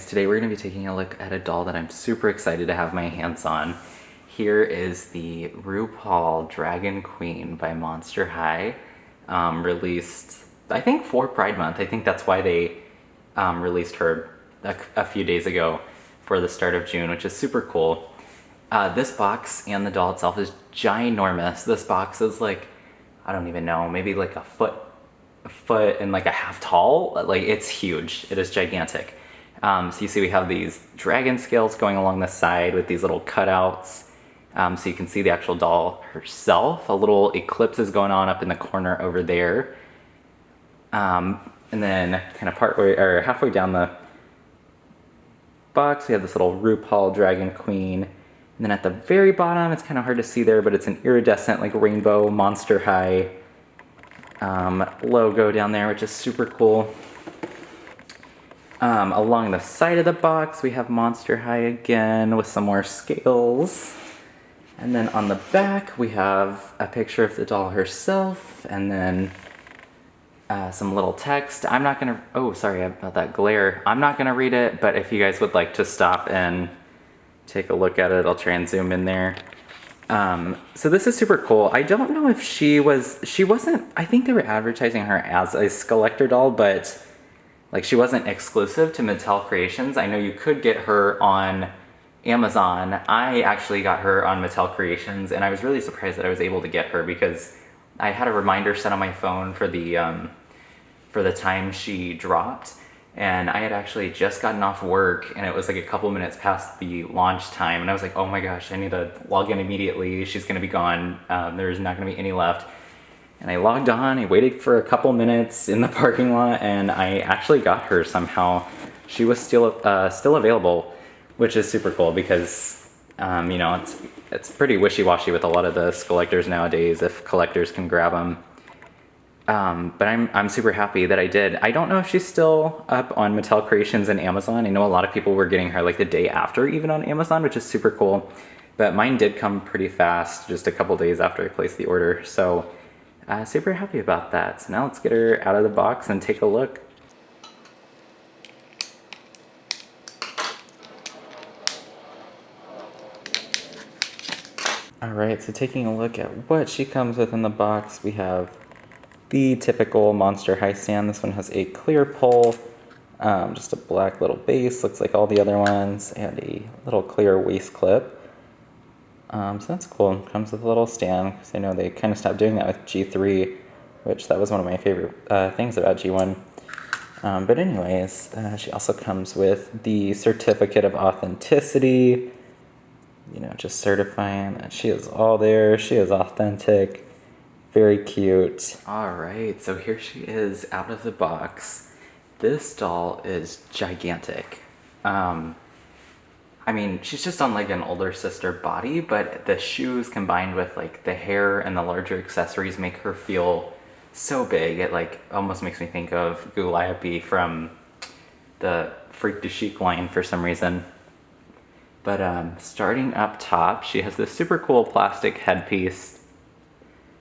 today we're going to be taking a look at a doll that I'm super excited to have my hands on. Here is the RuPaul Dragon Queen by Monster High, released, I think, for Pride Month. I think that's why they released her a few days ago for the start of June, which is super cool. This box and the doll itself is ginormous. This box is like, I don't even know, maybe like a foot and like a half tall. Like, it's huge. It is gigantic. So you see we have these dragon scales going along the side with these little cutouts. So you can see the actual doll herself. A little eclipse is going on up in the corner over there. And then kind of halfway down the box, we have this little RuPaul Dragon Queen. And then at the very bottom, it's kind of hard to see there, but it's an iridescent, like, rainbow Monster High logo down there, which is super cool. Along the side of the box, we have Monster High again with some more scales. And then on the back, we have a picture of the doll herself, and then some little text. I'm not gonna, oh, sorry about that glare. I'm not gonna read it, but if you guys would like to stop and take a look at it, I'll try and zoom in there. So this is super cool. I don't know if she wasn't, I think they were advertising her as a Skullector doll, but like, she wasn't exclusive to Mattel Creations. I know you could get her on Amazon. I actually got her on Mattel Creations, and I was really surprised that I was able to get her because I had a reminder set on my phone for the time she dropped, and I had actually just gotten off work, and it was like a couple minutes past the launch time, and I was like, oh my gosh, I need to log in immediately. She's gonna be gone. There's not gonna be any left. And I logged on, I waited for a couple minutes in the parking lot, and I actually got her somehow. She was still available, which is super cool because, you know, it's pretty wishy-washy with a lot of the Skullectors nowadays if collectors can grab them. But I'm super happy that I did. I don't know if she's still up on Mattel Creations and Amazon. I know a lot of people were getting her like the day after even on Amazon, which is super cool. But mine did come pretty fast, just a couple days after I placed the order. So super happy about that. So now let's get her out of the box and take a look. Alright, so taking a look at what she comes with in the box, we have the typical Monster High stand. This one has a clear pole, just a black little base, looks like all the other ones, and a little clear waist clip. So that's cool. It comes with a little stand, because I know they kind of stopped doing that with G3, which that was one of my favorite things about G1. But anyways, she also comes with the certificate of authenticity, you know, just certifying that she is all there, she is authentic. Very cute. Alright, so here she is out of the box. This doll is gigantic. I mean, she's just on like an older sister body, but the shoes combined with like the hair and the larger accessories make her feel so big. It like almost makes me think of Calliope from the Freak de Chic line for some reason. But starting up top, she has this super cool plastic headpiece.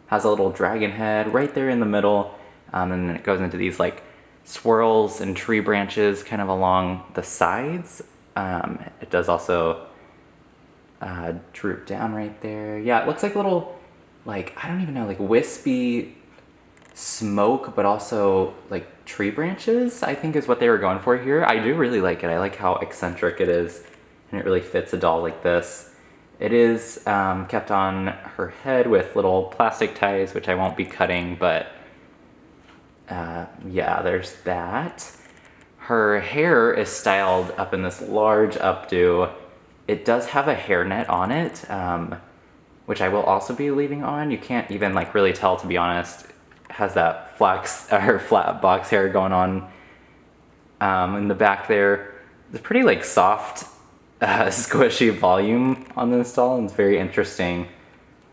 Has a little dragon head right there in the middle, and then it goes into these like swirls and tree branches kind of along the sides. It does also droop down right there. Yeah, it looks like little, like, I don't even know, like wispy smoke, but also like tree branches, I think is what they were going for here. I do really like it. I like how eccentric it is, and it really fits a doll like this. It is kept on her head with little plastic ties, which I won't be cutting, but yeah, there's that. Her hair is styled up in this large updo. It does have a hairnet on it, which I will also be leaving on. You can't even like really tell, to be honest. It has that flat box hair going on in the back there. It's pretty like soft, squishy volume on this doll, and it's very interesting.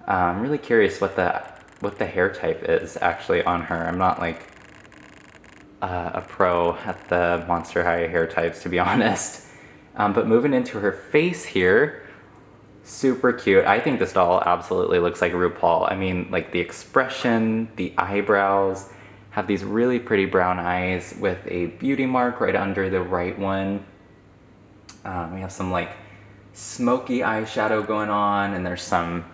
I'm really curious what the hair type is actually on her. I'm not like a pro at the Monster High hair types, to be honest. But moving into her face here, super cute. I think this doll absolutely looks like RuPaul. I mean, like the expression, the eyebrows, have these really pretty brown eyes with a beauty mark right under the right one. We have some like smoky eyeshadow going on, and there's some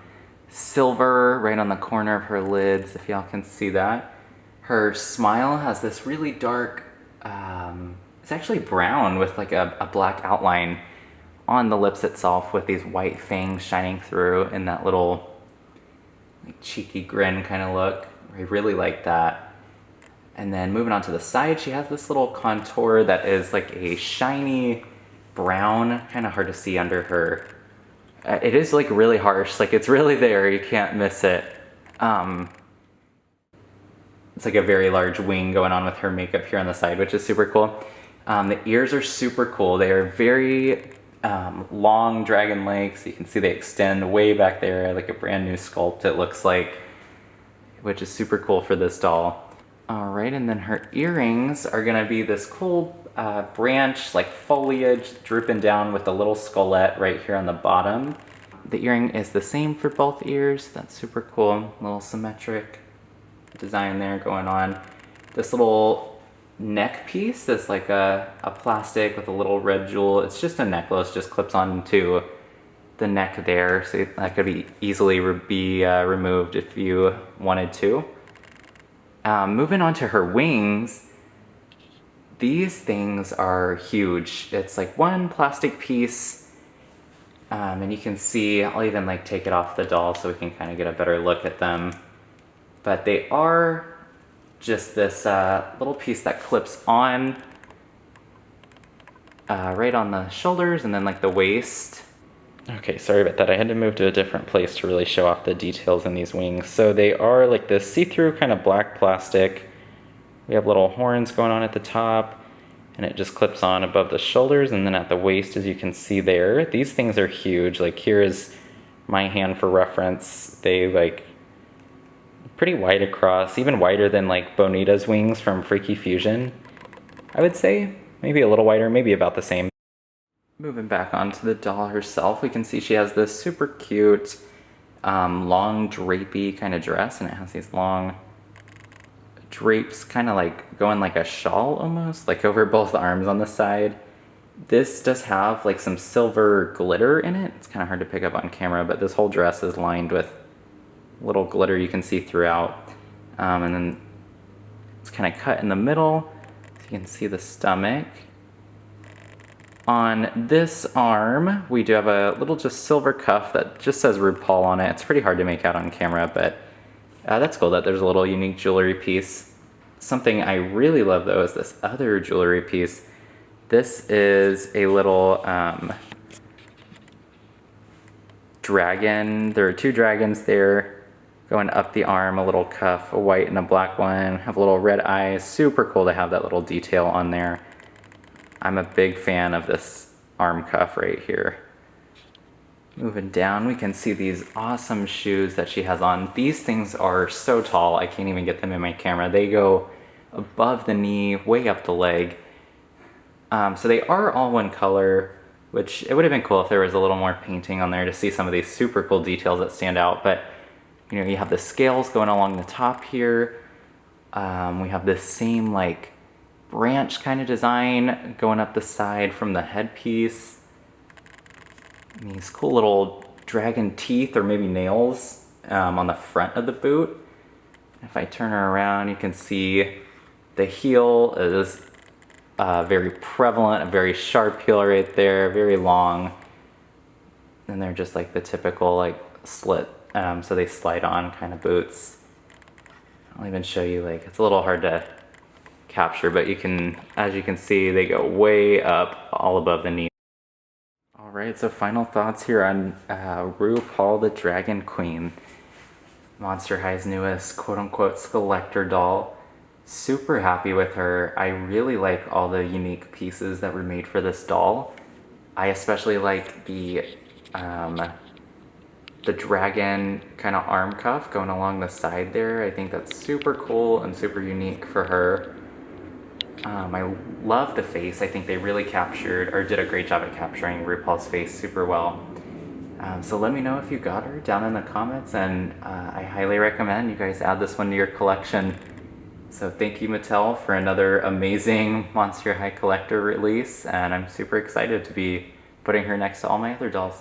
silver right on the corner of her lids, if y'all can see that. Her smile has this really dark, it's actually brown with like a black outline on the lips itself with these white fangs shining through in that little like cheeky grin kind of look. I really like that. And then moving on to the side, she has this little contour that is like a shiny brown, kind of hard to see under her. It is like really harsh, like it's really there, you can't miss it. It's like a very large wing going on with her makeup here on the side, which is super cool. The ears are super cool. They are very long dragon legs. You can see they extend way back there, like a brand new sculpt it looks like, which is super cool for this doll. All right, and then her earrings are gonna be this cool branch, like foliage drooping down with a little skullette right here on the bottom. The earring is the same for both ears. That's super cool. A little symmetric design there going on. This little neck piece is like a plastic with a little red jewel. It's just a necklace, just clips onto the neck there, so that could be easily be removed if you wanted to. Moving on to her wings, these things are huge. It's like one plastic piece, and you can see, I'll even like take it off the doll so we can kind of get a better look at them. But they are just this little piece that clips on right on the shoulders and then like the waist. Okay, sorry about that. I had to move to a different place to really show off the details in these wings. So they are like this see-through kind of black plastic. We have little horns going on at the top, and it just clips on above the shoulders, and then at the waist, as you can see there. These things are huge. Like here is my hand for reference. They like pretty wide across, even wider than like Bonita's wings from Freaky Fusion, I would say. Maybe a little wider, maybe about the same. Moving back onto the doll herself, we can see she has this super cute, long drapey kind of dress, and it has these long drapes kind of like going like a shawl almost, like over both arms on the side. This does have like some silver glitter in it. It's kind of hard to pick up on camera, but this whole dress is lined with little glitter you can see throughout. And then it's kind of cut in the middle, so you can see the stomach. On this arm, we do have a little just silver cuff that just says RuPaul on it. It's pretty hard to make out on camera, but that's cool that there's a little unique jewelry piece. Something I really love though is this other jewelry piece. This is a little dragon. There are two dragons there going up the arm, a little cuff, a white and a black one, have little red eyes. Super cool to have that little detail on there. I'm a big fan of this arm cuff right here. Moving down, we can see these awesome shoes that she has on. These things are so tall, I can't even get them in my camera. They go above the knee, way up the leg. So they are all one color, which it would have been cool if there was a little more painting on there to see some of these super cool details that stand out. But you know, you have the scales going along the top here. We have this same like branch kind of design going up the side from the headpiece. And these cool little dragon teeth or maybe nails on the front of the boot. If I turn her around, you can see the heel is very prevalent, a very sharp heel right there, very long. And they're just like the typical like slit, so they slide on kind of boots. I'll even show you, like, it's a little hard to capture, but you can, as you can see, they go way up all above the knee. All right, so final thoughts here on RuPaul the Dragon Queen, Monster High's newest quote-unquote Skullector doll. Super happy with her. I really like all the unique pieces that were made for this doll. I especially like the dragon kind of arm cuff going along the side there. I think that's super cool and super unique for her. I love the face. I think they really captured, or did a great job at capturing RuPaul's face super well. So let me know if you got her down in the comments, and I highly recommend you guys add this one to your collection. So thank you, Mattel, for another amazing Monster High Collector release, and I'm super excited to be putting her next to all my other dolls.